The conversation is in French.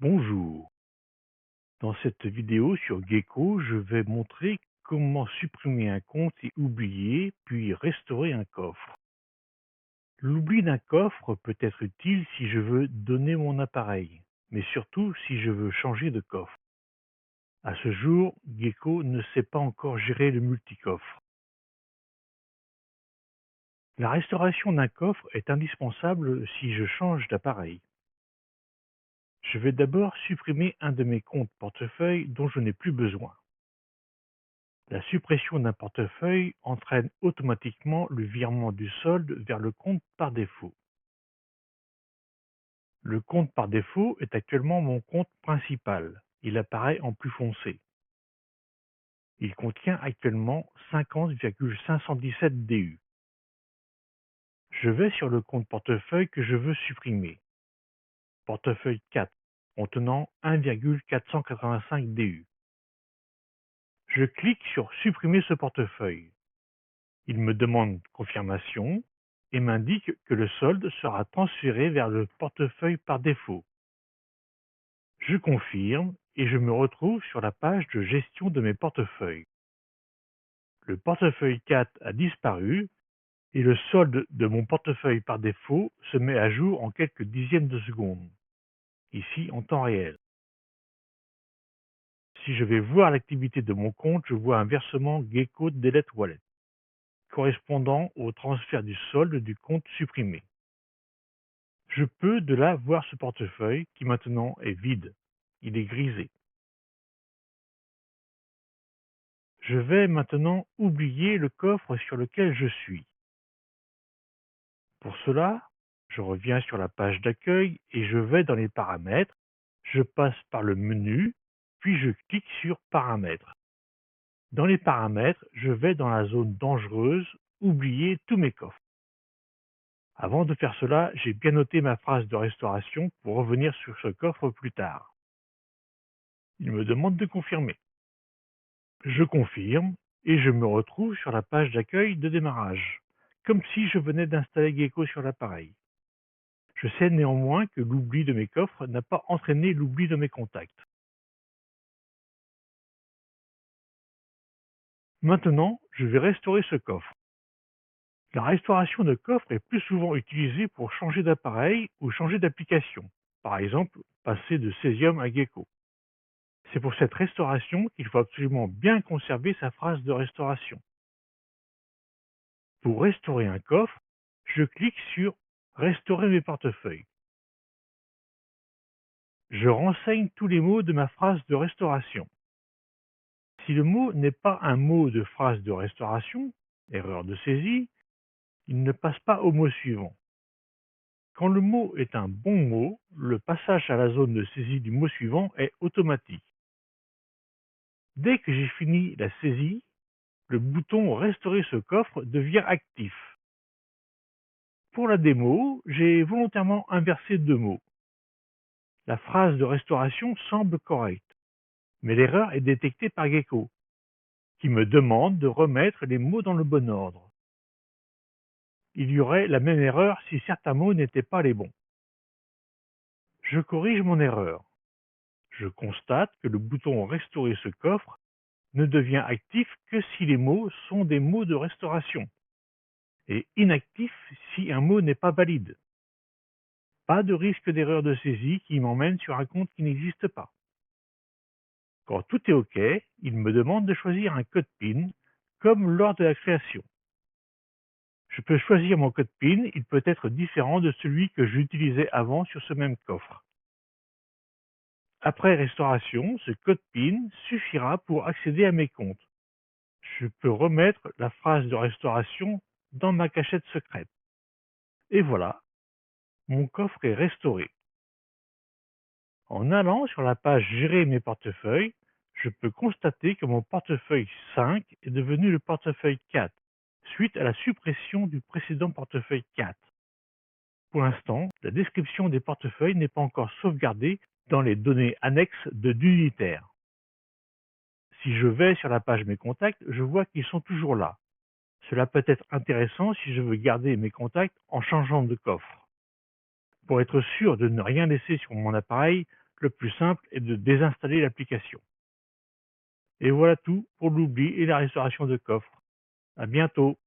Bonjour, dans cette vidéo sur Gecko, je vais montrer comment supprimer un compte et oublier, puis restaurer un coffre. L'oubli d'un coffre peut être utile si je veux donner mon appareil, mais surtout si je veux changer de coffre. À ce jour, Gecko ne sait pas encore gérer le multicoffre. La restauration d'un coffre est indispensable si je change d'appareil. Je vais d'abord supprimer un de mes comptes portefeuille dont je n'ai plus besoin. La suppression d'un portefeuille entraîne automatiquement le virement du solde vers le compte par défaut. Le compte par défaut est actuellement mon compte principal. Il apparaît en plus foncé. Il contient actuellement 50,517 DU. Je vais sur le compte portefeuille que je veux supprimer. Portefeuille 4, contenant 1,485 DU. Je clique sur supprimer ce portefeuille. Il me demande confirmation et m'indique que le solde sera transféré vers le portefeuille par défaut. Je confirme et je me retrouve sur la page de gestion de mes portefeuilles. Le portefeuille 4 a disparu et le solde de mon portefeuille par défaut se met à jour en quelques dixièmes de seconde, ici en temps réel. Si je vais voir l'activité de mon compte, je vois un versement Gecko Delete Wallet, correspondant au transfert du solde du compte supprimé. Je peux de là voir ce portefeuille qui maintenant est vide. Il est grisé. Je vais maintenant oublier le coffre sur lequel je suis. Pour cela, je reviens sur la page d'accueil et je vais dans les paramètres. Je passe par le menu, puis je clique sur Paramètres. Dans les paramètres, je vais dans la zone dangereuse, oublier tous mes coffres. Avant de faire cela, j'ai bien noté ma phrase de restauration pour revenir sur ce coffre plus tard. Il me demande de confirmer. Je confirme et je me retrouve sur la page d'accueil de démarrage, comme si je venais d'installer Gecko sur l'appareil. Je sais néanmoins que l'oubli de mes coffres n'a pas entraîné l'oubli de mes contacts. Maintenant, je vais restaurer ce coffre. La restauration de coffre est plus souvent utilisée pour changer d'appareil ou changer d'application, par exemple passer de Cesium à Gecko. C'est pour cette restauration qu'il faut absolument bien conserver sa phrase de restauration. Pour restaurer un coffre, je clique sur Restaurer mes portefeuilles. Je renseigne tous les mots de ma phrase de restauration. Si le mot n'est pas un mot de phrase de restauration, erreur de saisie, il ne passe pas au mot suivant. Quand le mot est un bon mot, le passage à la zone de saisie du mot suivant est automatique. Dès que j'ai fini la saisie, le bouton Restaurer ce coffre devient actif. Pour la démo, j'ai volontairement inversé deux mots. La phrase de restauration semble correcte, mais l'erreur est détectée par Gecko, qui me demande de remettre les mots dans le bon ordre. Il y aurait la même erreur si certains mots n'étaient pas les bons. Je corrige mon erreur. Je constate que le bouton Restaurer ce coffre ne devient actif que si les mots sont des mots de restauration et inactif si un mot n'est pas valide. Pas de risque d'erreur de saisie qui m'emmène sur un compte qui n'existe pas. Quand tout est OK, il me demande de choisir un code PIN, comme lors de la création. Je peux choisir mon code PIN, il peut être différent de celui que j'utilisais avant sur ce même coffre. Après restauration, ce code PIN suffira pour accéder à mes comptes. Je peux remettre la phrase de restauration dans ma cachette secrète. Et voilà, mon coffre est restauré. En allant sur la page Gérer mes portefeuilles, je peux constater que mon portefeuille 5 est devenu le portefeuille 4, suite à la suppression du précédent portefeuille 4. Pour l'instant, la description des portefeuilles n'est pas encore sauvegardée dans les données annexes de l'unitaire. Si je vais sur la page Mes contacts, je vois qu'ils sont toujours là. Cela peut être intéressant si je veux garder mes contacts en changeant de coffre. Pour être sûr de ne rien laisser sur mon appareil, Le plus simple est de désinstaller l'application. Et voilà tout pour l'oubli et la restauration de coffres. À bientôt.